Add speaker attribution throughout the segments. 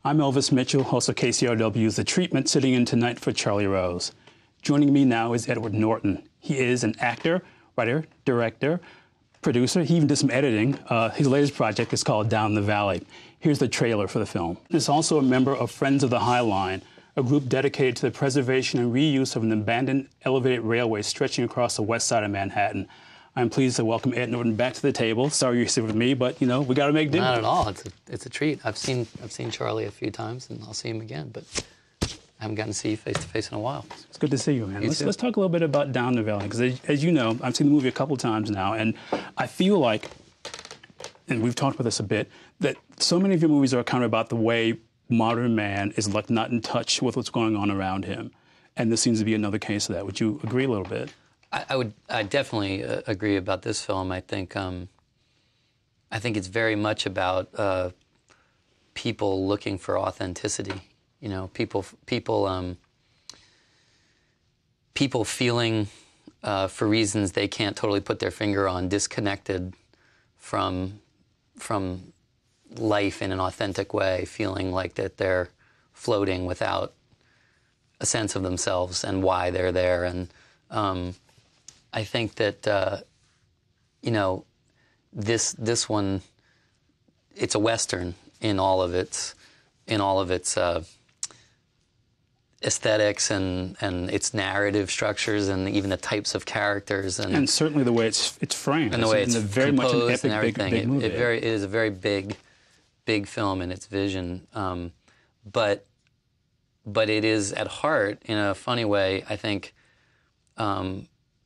Speaker 1: I'm Elvis Mitchell, host of KCRW's The Treatment, sitting in tonight for Charlie Rose. Joining me now is Edward Norton. He is an actor, writer, director, producer. He even did some editing. His latest project is called Down the Valley. Here's the trailer for the film. He's also a member of Friends of the High Line, a group dedicated to the preservation and reuse of an abandoned elevated railway stretching across the west side of Manhattan. I'm pleased to welcome Ed Norton back to the table. Sorry you're sitting with me, but you know we got to make do.
Speaker 2: Not at all. It's a treat. I've seen Charlie a few times, and I'll see him again. But I haven't gotten to see you face to face in a while.
Speaker 1: It's good to see you, man. Let's talk a little bit about Down the Valley, because as you know, I've seen the movie a couple times now, and I feel like, and we've talked about this a bit, that so many of your movies are kind of about the way modern man is like not in touch with what's going on around him, and this seems to be another case of that. Would you agree a little bit?
Speaker 2: I definitely agree about this film. I think it's very much about people looking for authenticity. You know, people feeling for reasons they can't totally put their finger on, disconnected from life in an authentic way, feeling like that they're floating without a sense of themselves and why they're there. And I think that you know, this one, it's a Western in all of its aesthetics and its narrative structures and even the types of characters and
Speaker 1: certainly the way it's framed
Speaker 2: and the way it's
Speaker 1: very much an epic,
Speaker 2: and everything.
Speaker 1: big movie.
Speaker 2: It is a very big film in its vision, but it is at heart, in a funny way, I think.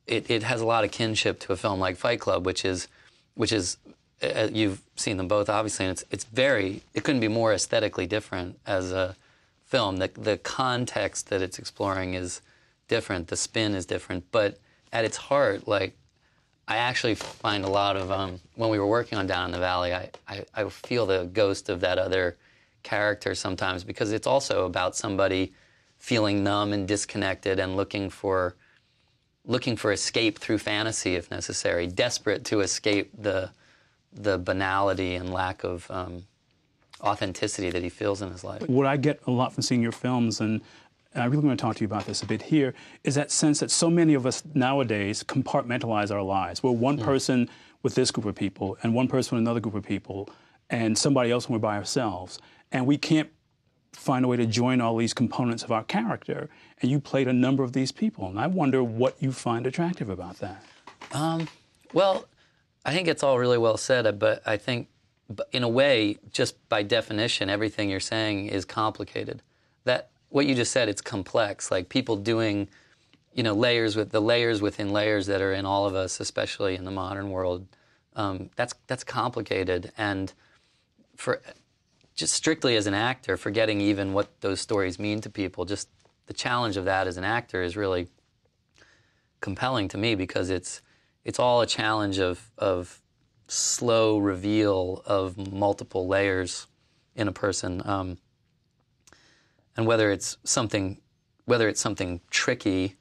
Speaker 2: It has a lot of kinship to a film like Fight Club, which is you've seen them both, obviously, and it couldn't be more aesthetically different as a film. The context that it's exploring is different, the spin is different, but at its heart, like, I actually find a lot of, when we were working on Down in the Valley, I feel the ghost of that other character sometimes, because it's also about somebody feeling numb and disconnected and looking for escape through fantasy, if necessary, desperate to escape the banality and lack of authenticity that he feels in his life.
Speaker 1: What I get a lot from seeing your films, and I really want to talk to you about this a bit here, is that sense that so many of us nowadays compartmentalize our lives. We're one person with this group of people, and one person with another group of people, and somebody else when we're by ourselves. And we can't find a way to join all these components of our character. And you played a number of these people, and I wonder what you find attractive about that.
Speaker 2: Well, I think it's all really well said, but I think, in a way, just by definition, everything you're saying is complicated. That what you just said, it's complex. Like people doing, you know, layers within layers that are in all of us, especially in the modern world. That's complicated, and just strictly as an actor, forgetting even what those stories mean to people, just the challenge of that as an actor is really compelling to me, because it's all a challenge of slow reveal of multiple layers in a person, and whether it's something tricky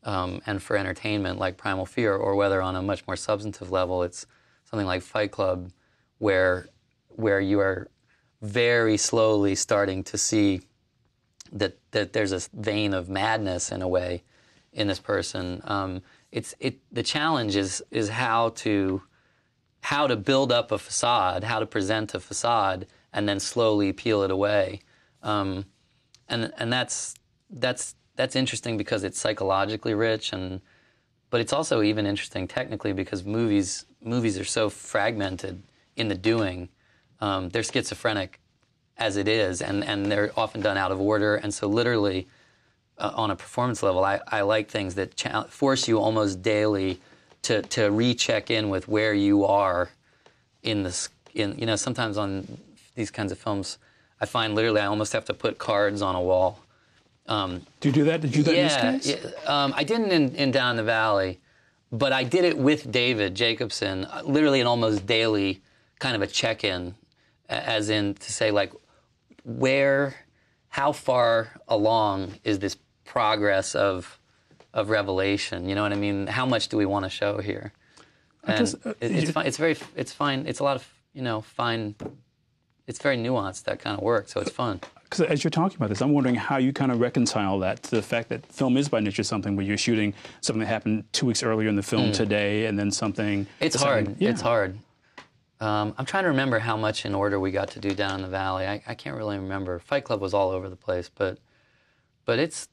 Speaker 2: and for entertainment like Primal Fear, or whether on a much more substantive level it's something like Fight Club, where you are very slowly starting to see that there's a vein of madness in a way in this person. The challenge is how to build up a facade, how to present a facade, and then slowly peel it away. And that's interesting because it's psychologically rich, but it's also even interesting technically because movies are so fragmented in the doing. They're schizophrenic as it is, and they're often done out of order. And so literally, on a performance level, I like things that force you almost daily to recheck in with where you are you know, sometimes on these kinds of films, I find literally I almost have to put cards on a wall.
Speaker 1: Do you do that? Did you do that in this case?
Speaker 2: Yeah, I didn't in Down the Valley, but I did it with David Jacobson, literally an almost daily kind of a check-in, as in to say, like, how far along is this progress of revelation? You know what I mean? How much do we want to show here? And it's fine. It's fine. It's a lot of, you know, fine. it's very nuanced, that kind of work, so it's fun.
Speaker 1: Because as you're talking about this, I'm wondering how you kind of reconcile that to the fact that film is by nature something where you're shooting something that happened 2 weeks earlier in the film today, and then something.
Speaker 2: It's hard. Yeah. It's hard. I'm trying to remember how much in order we got to do Down in the Valley. I can't really remember. Fight Club was all over the place, but it's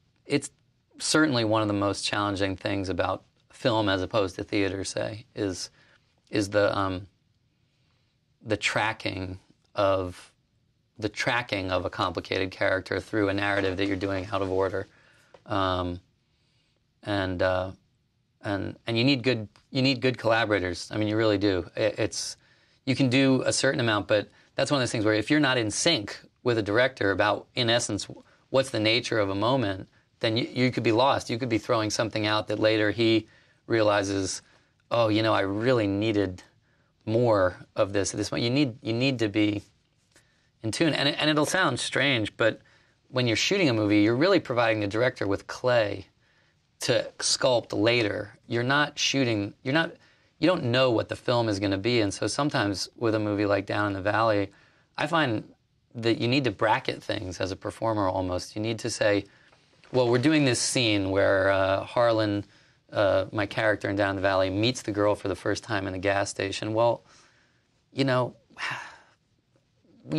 Speaker 2: certainly one of the most challenging things about film as opposed to theater, say, is the tracking of a complicated character through a narrative that you're doing out of order, and you need good collaborators. I mean, you really do. You can do a certain amount, but that's one of those things where if you're not in sync with a director about, in essence, what's the nature of a moment, then you could be lost. You could be throwing something out that later he realizes, oh, I really needed more of this at this point. You need to be in tune, and it'll sound strange, but when you're shooting a movie, you're really providing the director with clay to sculpt later. You don't know what the film is going to be, and so sometimes with a movie like Down in the Valley, I find that you need to bracket things as a performer almost. You need to say, well, we're doing this scene where Harlan, my character in Down in the Valley, meets the girl for the first time in a gas station. Well, we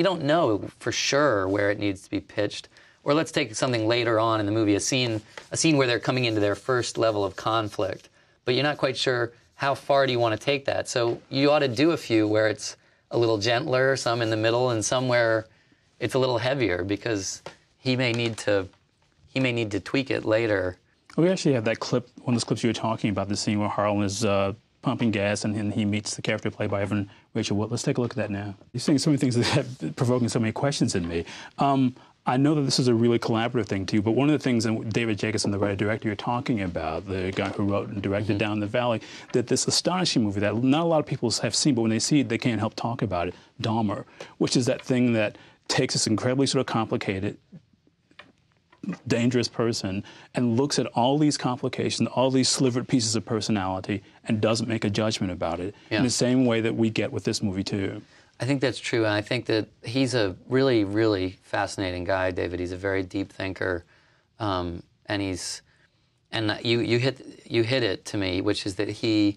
Speaker 2: don't know for sure where it needs to be pitched. Or let's take something later on in the movie, a scene where they're coming into their first level of conflict, but you're not quite sure how far do you want to take that. So you ought to do a few where it's a little gentler, some in the middle, and somewhere it's a little heavier because he may need to tweak it later.
Speaker 1: We actually have that clip, one of those clips you were talking about, the scene where Harlan is pumping gas and he meets the character played by Rachel Wood. Let's take a look at that now. You're saying so many things that have provoking so many questions in me. I know that this is a really collaborative thing too, but one of the things, and David Jacobson, the writer-director you're talking about, the guy who wrote and directed Down in the Valley, that this astonishing movie that not a lot of people have seen, but when they see it, they can't help talk about it, Dahmer, which is that thing that takes this incredibly sort of complicated, dangerous person and looks at all these complications, all these slivered pieces of personality, and doesn't make a judgment about it in the same way that we get with this movie too.
Speaker 2: I think that's true, and I think that he's a really, really fascinating guy, David. He's a very deep thinker, and you hit it to me, which is that he's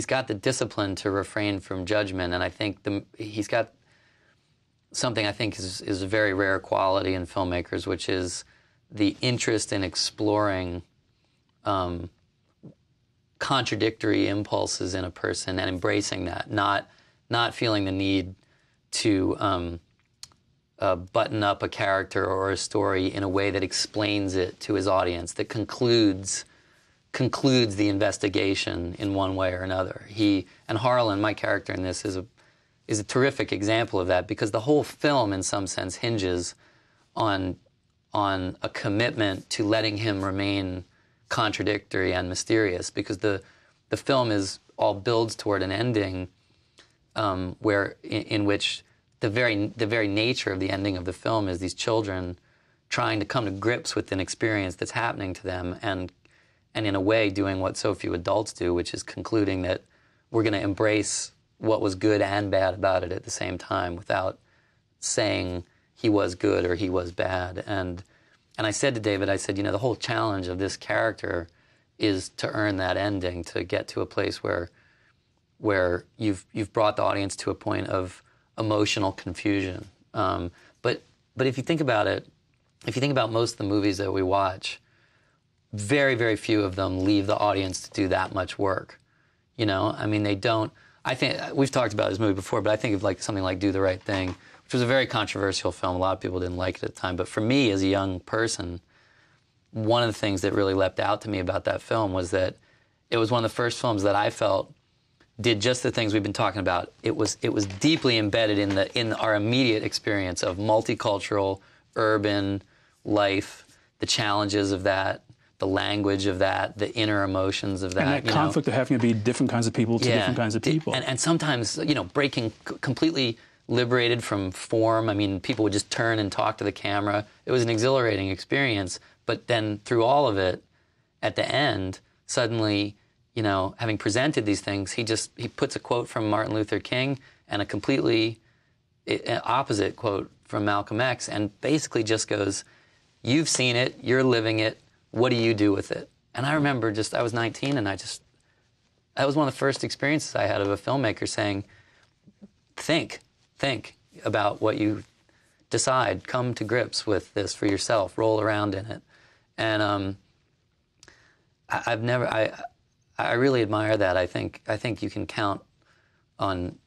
Speaker 2: got the discipline to refrain from judgment, and I think he's got something I think is a very rare quality in filmmakers, which is the interest in exploring contradictory impulses in a person and embracing that, not feeling the need to button up a character or a story in a way that explains it to his audience, that concludes the investigation in one way or another. And Harlan, my character in this, is a terrific example of that, because the whole film, in some sense, hinges on a commitment to letting him remain contradictory and mysterious, because the film all builds toward an ending in which the very nature of the ending of the film is these children trying to come to grips with an experience that's happening to them, and in a way doing what so few adults do, which is concluding that we're going to embrace what was good and bad about it at the same time without saying he was good or he was bad. And I said to David, the whole challenge of this character is to earn that ending, to get to a place where you've brought the audience to a point of emotional confusion. But if you think about it, if you think about most of the movies that we watch, very, very few of them leave the audience to do that much work. They don't. I think we've talked about this movie before, but I think of something like Do the Right Thing, which was a very controversial film. A lot of people didn't like it at the time. But for me, as a young person, one of the things that really leapt out to me about that film was that it was one of the first films that I felt did just the things we've been talking about. It was deeply embedded in our immediate experience of multicultural, urban life, the challenges of that, the language of that, the inner emotions of that.
Speaker 1: And that conflict of having to be different kinds of people to different kinds of people.
Speaker 2: And sometimes, breaking completely liberated from form. I mean, people would just turn and talk to the camera. It was an exhilarating experience. But then through all of it, at the end, suddenly, having presented these things, he puts a quote from Martin Luther King, and a completely opposite quote from Malcolm X, and basically just goes, "You've seen it, you're living it, what do you do with it?" And I remember I was 19, and that was one of the first experiences I had of a filmmaker saying, think about what you decide, come to grips with this for yourself, roll around in it. And I really admire that. I think you can count on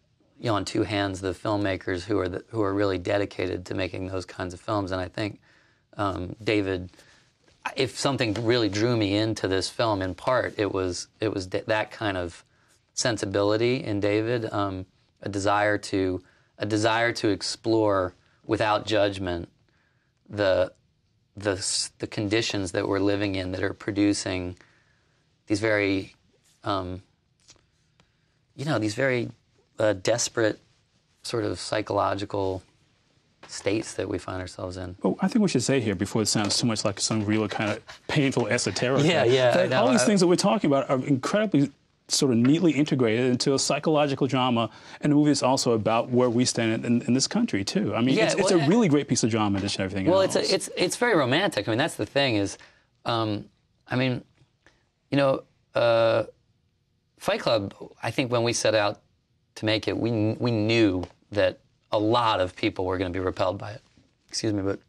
Speaker 2: two hands the filmmakers who are really dedicated to making those kinds of films. And I think David, if something really drew me into this film, in part, it was that kind of sensibility in David, a desire to explore without judgment the conditions that we're living in that are producing these very desperate sort of psychological states that we find ourselves in.
Speaker 1: Well, I think we should say here, before it sounds too much like some real kind of painful esoteric
Speaker 2: yeah,
Speaker 1: thing,
Speaker 2: yeah,
Speaker 1: that all these things that we're talking about are incredibly sort of neatly integrated into a psychological drama, and the movie is also about where we stand in this country too. I mean, it's a really great piece of drama in addition to everything else.
Speaker 2: Well, it's very romantic. I mean, that's the thing is, Fight Club, I think when we set out to make it, we knew that a lot of people were going to be repelled by it. Excuse me, but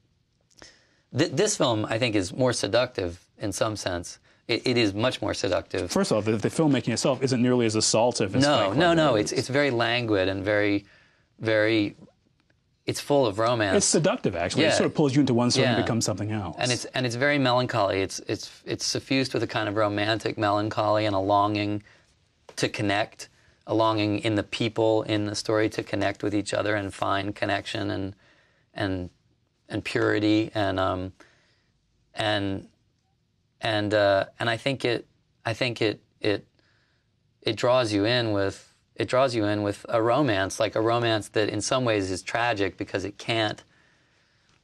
Speaker 2: this film, I think, is more seductive in some sense. It is much more seductive.
Speaker 1: First off, the filmmaking itself isn't nearly as assaultive as Fight Club.
Speaker 2: No. It's very languid and very, very. It's full of romance.
Speaker 1: It's seductive, actually. It sort of pulls you into one side and becomes something else.
Speaker 2: And it's very melancholy. It's suffused with a kind of romantic melancholy and a longing to connect, a longing in the people in the story to connect with each other and find connection and purity and I think it draws you in with a romance, like a romance that in some ways is tragic because it can't,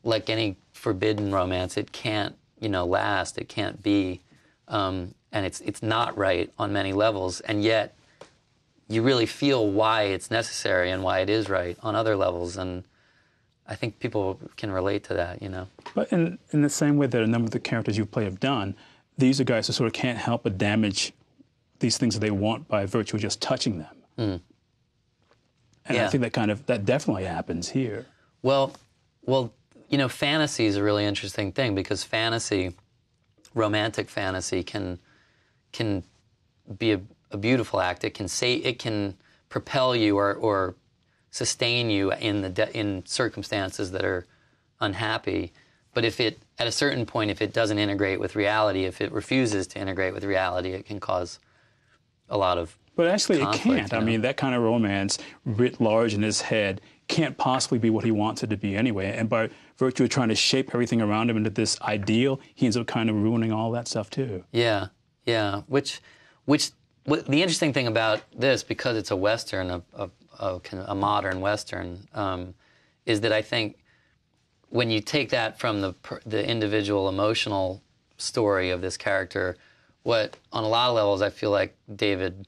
Speaker 2: like any forbidden romance, it can't last, it can't be, and it's not right on many levels, and yet you really feel why it's necessary and why it is right on other levels, and I think people can relate to that,
Speaker 1: But in the same way that a number of the characters you play have done, these are guys who sort of can't help but damage these things that they want by virtue of just touching them. Mm. And I think that definitely happens here.
Speaker 2: Well, fantasy is a really interesting thing because romantic fantasy can be a beautiful act. It can propel you or sustain you in circumstances that are unhappy. But at a certain point, if it doesn't integrate with reality, if it refuses to integrate with reality, it can cause a lot of
Speaker 1: But actually
Speaker 2: conflict,
Speaker 1: it can't. I mean, that kind of romance writ large in his head can't possibly be what he wants it to be anyway. And by virtue of trying to shape everything around him into this ideal, he ends up kind of ruining all that stuff too.
Speaker 2: Yeah. The interesting thing about this, because it's a Western, a modern Western, is that I think when you take that from the individual emotional story of this character, what on a lot of levels I feel like David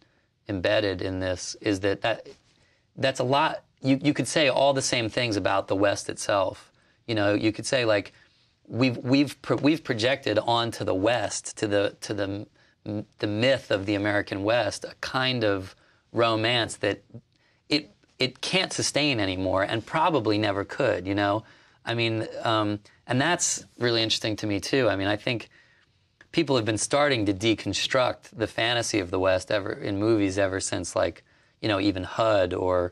Speaker 2: embedded in this is that's a lot. You could say all the same things about the West itself. You could say like we've projected onto the West, to the myth of the American West, a kind of romance that it can't sustain anymore and probably never could, I mean, and that's really interesting to me too. I mean, I think people have been starting to deconstruct the fantasy of the West in movies ever since, like, even HUD or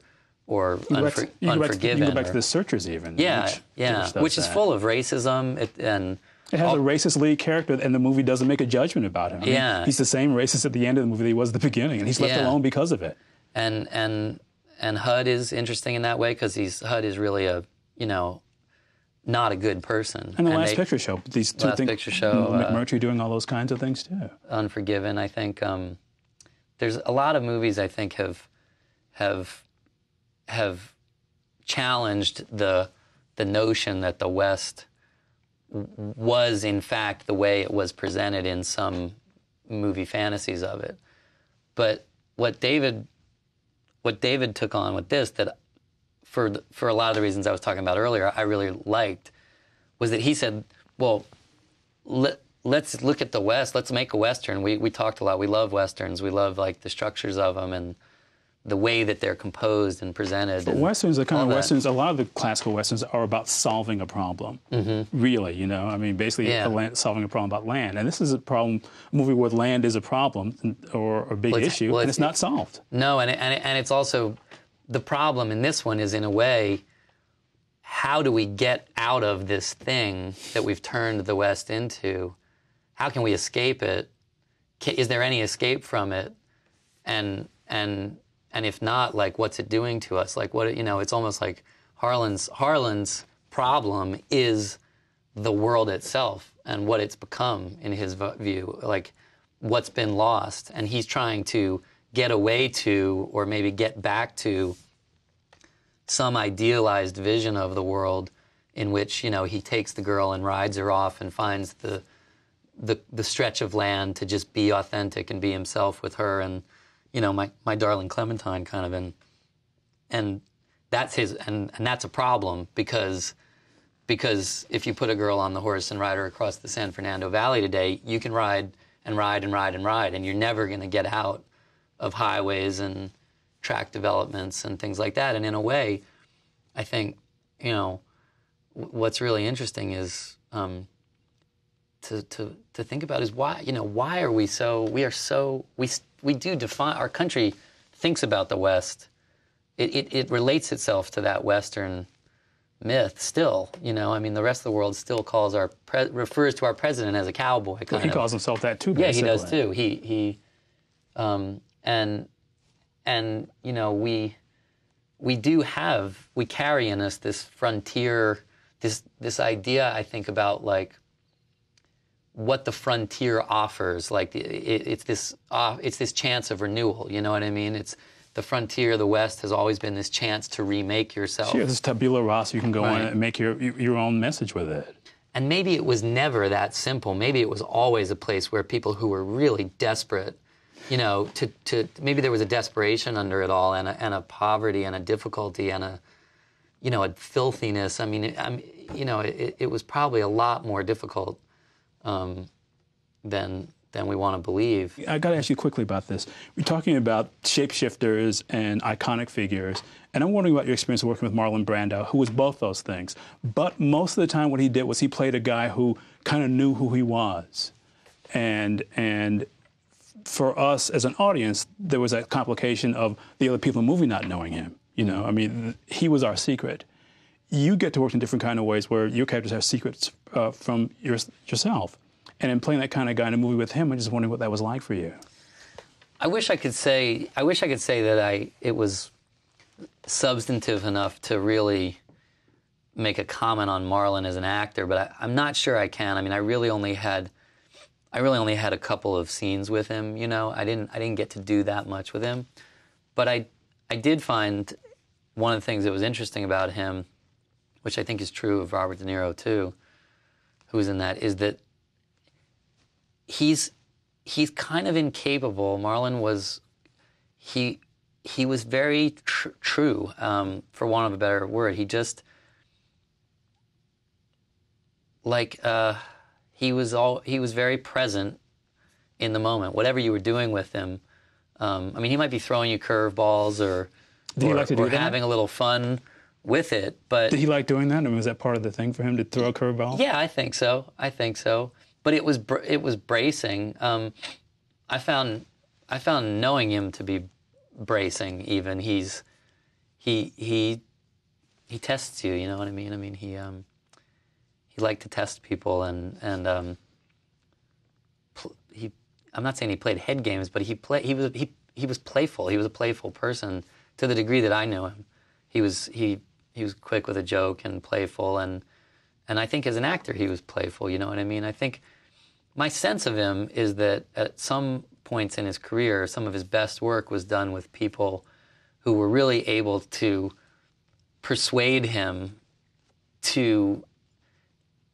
Speaker 2: Unforgiven.
Speaker 1: You can go back to The Searchers even.
Speaker 2: Which is full of racism
Speaker 1: It has a racist lead character, and the movie doesn't make a judgment about him. I mean, he's the same racist at the end of the movie that he was at the beginning, and he's left alone because of it.
Speaker 2: And HUD is interesting in that way because HUD is really not a good person.
Speaker 1: And the Last Picture Show, these two things.
Speaker 2: Picture Show,
Speaker 1: McMurtry doing all those kinds of things too.
Speaker 2: Unforgiven, I think. There's a lot of movies I think have challenged the notion that the West was in fact the way it was presented in some movie fantasies of it. But what David what David took on with this, that for a lot of the reasons I was talking about earlier, I really liked, was that he said, well, let's look at the West. Let's make a Western. We talked a lot. We love Westerns. We love like the structures of them and the way that they're composed and presented.
Speaker 1: But Westerns, the kind of Westerns, a lot of the classical Westerns are about solving a problem, really, you know. I mean, basically solving a problem about land. And this is a movie where land is a problem or a big issue, and it's not solved.
Speaker 2: No, and it's also, the problem in this one is, in a way, how do we get out of this thing that we've turned the West into? How can we escape it? Is there any escape from it? And if not, like, what's it doing to us? Like, what, you know, it's almost like Harlan's problem is the world itself and what it's become, in his view, like what's been lost. And he's trying to get away to, or maybe get back to, some idealized vision of the world in which, you know, he takes the girl and rides her off and finds the stretch of land to just be authentic and be himself with her, and, you know, my darling Clementine kind of, and that's his, and that's a problem, because if you put a girl on the horse and ride her across the San Fernando Valley today, you can ride and ride and ride and ride, and you're never going to get out of highways and track developments and things like that. And in a way, I think, you know, what's really interesting is to think about is why, you know, why are we do define, our country thinks about the West. It relates itself to that Western myth still, you know. I mean, the rest of the world still refers to our president as a cowboy.
Speaker 1: He calls himself that too, basically.
Speaker 2: Yeah, he does too. And you know, we carry in us this frontier, this idea, I think, about like what the frontier offers. Like it's this chance of renewal. You know what I mean? It's the frontier. The West has always been this chance to remake yourself.
Speaker 1: Sure, this tabula rasa. You can go on and make your own message with it.
Speaker 2: And maybe it was never that simple. Maybe it was always a place where people who were really desperate, you know, maybe there was a desperation under it all, and a poverty and a difficulty and a, you know, a filthiness. I mean, you know, it was probably a lot more difficult than we want to believe.
Speaker 1: I got to ask you quickly about this. We're talking about shapeshifters and iconic figures, and I'm wondering about your experience working with Marlon Brando, who was both those things. But most of the time, what he did was he played a guy who kind of knew who he was, and for us as an audience, there was that complication of the other people in the movie not knowing him. You know, I mean, he was our secret. You get to work in different kind of ways where your characters have secrets from yourself. And in playing that kind of guy in a movie with him, I'm just wondering what that was like for you.
Speaker 2: I wish I could say that it was substantive enough to really make a comment on Marlon as an actor, but I'm not sure I can. I mean, I really only had a couple of scenes with him, you know. I didn't get to do that much with him. But I did find one of the things that was interesting about him, which I think is true of Robert De Niro too, who's in that, is that he's kind of incapable. Marlon was, he was very true, for want of a better word. He just, like, he was very present in the moment, whatever you were doing with him. I mean, he might be throwing you curveballs or having a little fun with it, but... Did
Speaker 1: he like doing that? I mean, was that part of the thing for him, to throw a curveball?
Speaker 2: Yeah, I think so. But it was bracing. I found knowing him to be bracing. Even he tests you. You know what I mean? I mean, he liked to test people, and I'm not saying he played head games, but he was playful. He was a playful person to the degree that I knew him. He was quick with a joke and playful, and I think as an actor he was playful. You know what I mean? I think my sense of him is that at some points in his career, some of his best work was done with people who were really able to persuade him to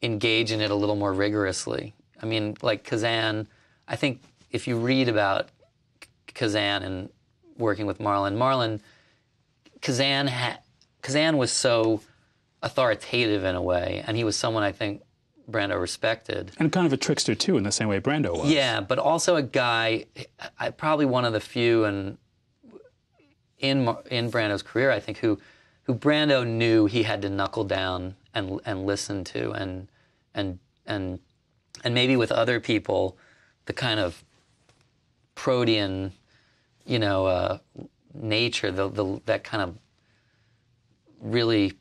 Speaker 2: engage in it a little more rigorously. I mean, like Kazan, I think if you read about Kazan and working with Marlon, Kazan was so authoritative in a way, and he was someone I think Brando respected.
Speaker 1: And kind of a trickster, too, in the same way Brando was.
Speaker 2: Yeah, but also a guy, probably one of the few in Brando's career, I think, who Brando knew he had to knuckle down and listen to, and maybe with other people, the kind of protean, nature, that kind of really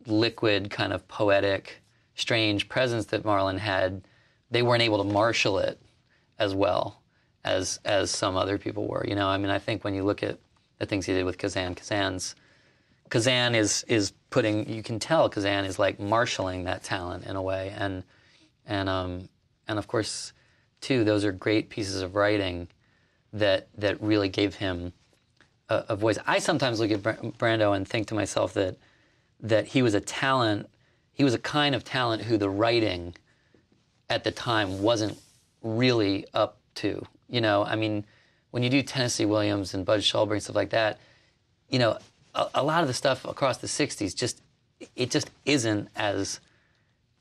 Speaker 2: liquid, kind of poetic, strange presence that Marlon had, they weren't able to marshal it as well as some other people were. I mean, I think when you look at the things he did with Kazan, Kazan is putting, you can tell Kazan is like marshaling that talent in a way, and of course, too, those are great pieces of writing that really gave him a voice. I sometimes look at Brando and think to myself that he was a talent. He was a kind of talent who the writing at the time wasn't really up to. I mean, when you do Tennessee Williams and Bud Shelburne and stuff like that, a lot of the stuff across the 60s it just isn't as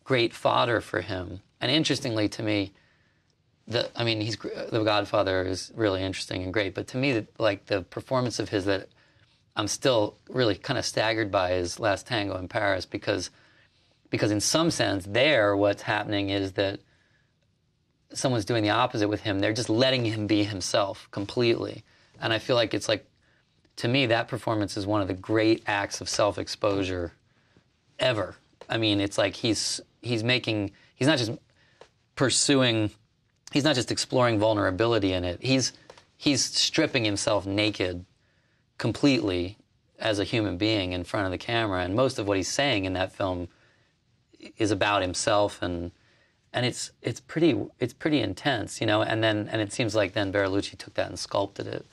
Speaker 2: great fodder for him. And interestingly to me, he's The Godfather is really interesting and great, but to me, the performance of his that I'm still really kind of staggered by is Last Tango in Paris, because in some sense there, what's happening is that someone's doing the opposite with him. They're just letting him be himself completely. And I feel like it's like, to me, that performance is one of the great acts of self-exposure ever. I mean, it's like he's not just exploring vulnerability in it. He's stripping himself naked completely as a human being in front of the camera, and most of what he's saying in that film is about himself, and it's pretty intense, and it seems like then Bertolucci took that and sculpted it,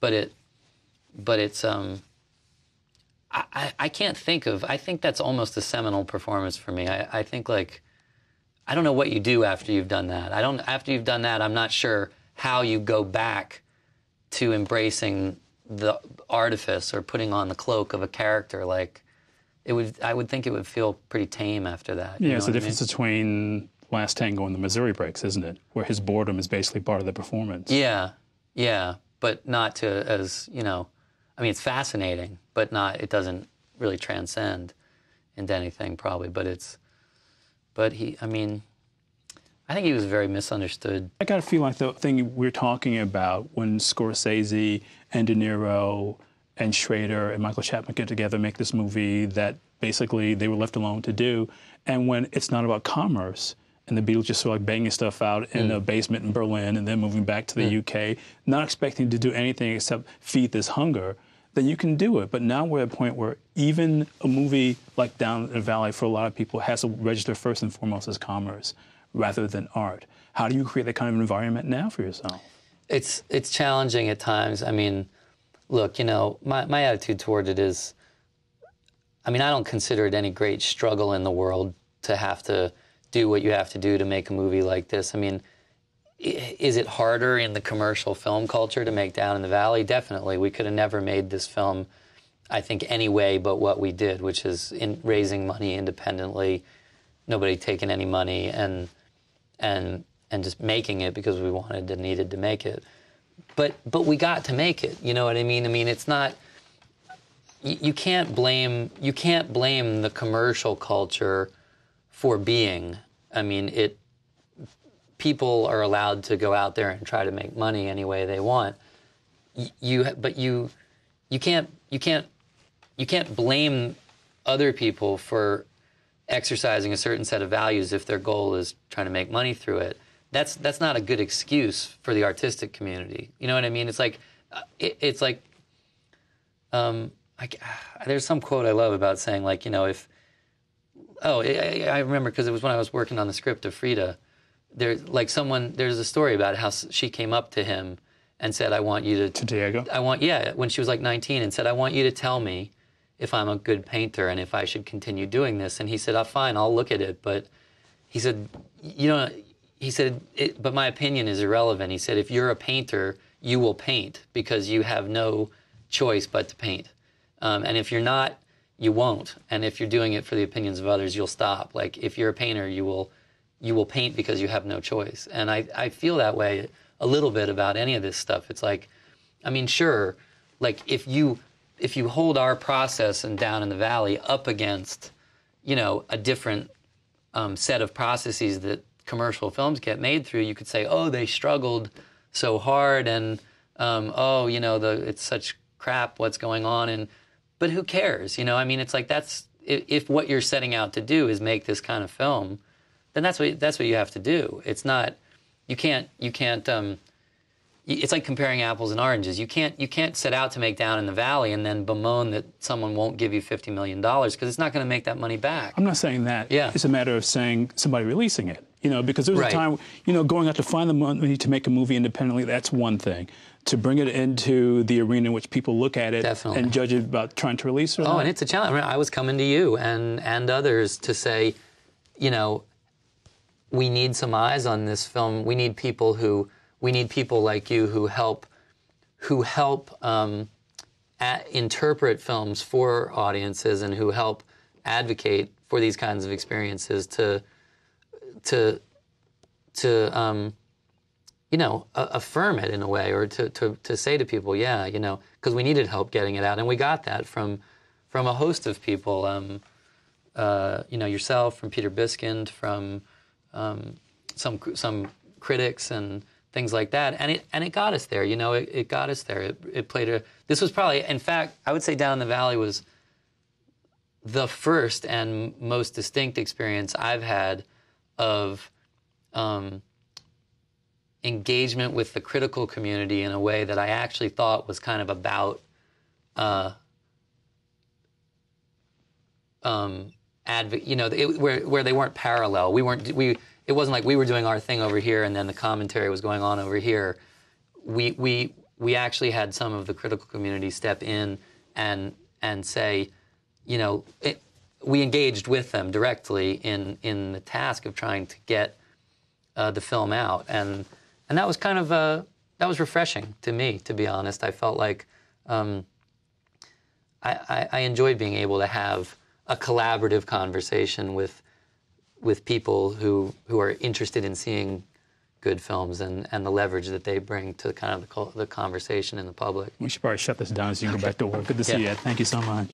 Speaker 2: but it's I can't think of, I think that's almost a seminal performance for me. I think, like, I don't know what you do after you've done that. After you've done that, I'm not sure how you go back to embracing the artifice or putting on the cloak of a character. Like, I would think it would feel pretty tame after that.
Speaker 1: Yeah, it's the difference between Last Tango and the Missouri Breaks, isn't it? Where his boredom is basically part of the performance.
Speaker 2: Yeah, but not as, I mean, it's fascinating, but it doesn't really transcend into anything probably, I think he was very misunderstood.
Speaker 1: I got a feel like the thing we're talking about when Scorsese and De Niro and Schrader and Michael Chapman get together, make this movie that basically they were left alone to do, and when it's not about commerce, and the Beatles just sort of like banging stuff out in a basement in Berlin and then moving back to the UK, not expecting to do anything except feed this hunger, then you can do it. But now we're at a point where even a movie like Down the Valley, for a lot of people, has to register first and foremost as commerce rather than art. How do you create that kind of environment now for yourself?
Speaker 2: It's challenging at times. I mean, look, my attitude toward it is, I don't consider it any great struggle in the world to have to do what you have to do to make a movie like this. I mean, is it harder in the commercial film culture to make Down in the Valley? Definitely. We could have never made this film, I think, any way but what we did, which is in raising money independently, nobody taking any money, and just making it because we wanted and needed to make it. But we got to make it. You know what I mean? I mean, it's not. You can't blame the commercial culture for being. I mean, people are allowed to go out there and try to make money any way they want. But you can't blame other people for exercising a certain set of values if their goal is trying to make money through it. That's not a good excuse for the artistic community. You know what I mean? It's like there's some quote I love about saying, like, I remember because it was when I was working on the script of Frida. There's a story about how she came up to him and said, I want you to
Speaker 1: Diego?
Speaker 2: When she was like 19, and said, I want you to tell me if I'm a good painter and if I should continue doing this. And he said, fine, I'll look at it. But he said, but my opinion is irrelevant. He said, if you're a painter, you will paint because you have no choice but to paint. And if you're not, you won't. And if you're doing it for the opinions of others, you'll stop. Like, if you're a painter, you will paint because you have no choice. And I feel that way a little bit about any of this stuff. It's like, I mean, sure, like if you hold our process and Down in the Valley up against, you know, a different set of processes that commercial films get made through, you could say, oh, they struggled so hard, and oh, you know, it's such crap, what's going on, but who cares? You know, I mean, it's like, that's, if what you're setting out to do is make this kind of film, then that's what you have to do. It's not, you can't. It's like comparing apples and oranges. You can't set out to make Down in the Valley and then bemoan that someone won't give you $50 million, because it's not going to make that money back.
Speaker 1: I'm not saying that.
Speaker 2: Yeah.
Speaker 1: It's a matter of saying somebody releasing it. You know, because there was
Speaker 2: Right.
Speaker 1: a time, you know, going out to find the money to make a movie independently, that's one thing. To bring it into the arena in which people look at it
Speaker 2: Definitely.
Speaker 1: and judge it about trying to release it.
Speaker 2: Oh, and it's a challenge. I mean, I was coming to you and others to say, you know, we need some eyes on this film. We need people like you who help interpret films for audiences, and who help advocate for these kinds of experiences to you know, affirm it in a way, or to say to people, yeah, you know, because we needed help getting it out, and we got that from a host of people, you know, yourself, from Peter Biskind, from some critics and things like that, and it got us there. You know, it got us there. It played this was probably, in fact, I would say Down in the Valley was the first and most distinct experience I've had of engagement with the critical community in a way that I actually thought was kind of about you know, where they weren't parallel. It wasn't like we were doing our thing over here and then the commentary was going on over here. We actually had some of the critical community step in and say, you know, we engaged with them directly in the task of trying to get the film out, and that was kind of that was refreshing to me, to be honest. I felt like I enjoyed being able to have a collaborative conversation with people who are interested in seeing good films and the leverage that they bring to kind of the conversation in the public.
Speaker 1: We should probably shut this down so you can go back to work. Good to see you, Ed. Thank you so much.